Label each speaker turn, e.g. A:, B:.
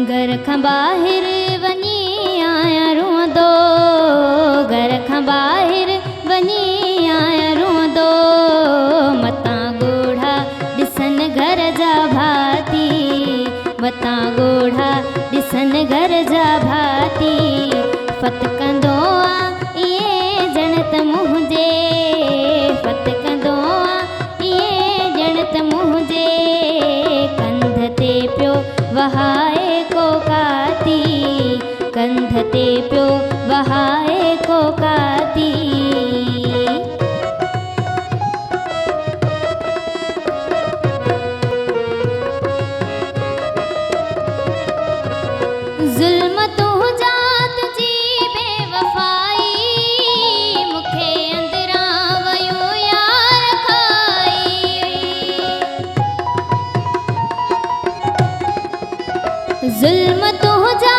A: घर खां ॿाहिरि वञी आया रोंदो, घर खां ॿाहिरि वञी आया रोंदो। मतां ॻोढ़ा ॾिसनि घर जा भाती, मतां ॻोढ़ा ॾिसनि घर जा भाती। फत कंदो आ इहे ॼण त मुंहिंजे, फत कंदो आ इहे ॼण त मुंहिंजे। कंध ते पियो वहाए कोकाती, कंध ते पियो वहाए कोकाती। ज़ुल्म तुंहिंजा तुंहिंजी बेवफ़ाई, मूंखे अंदरां वयूं यार खाई। ज़ुल्म तुंहिंजा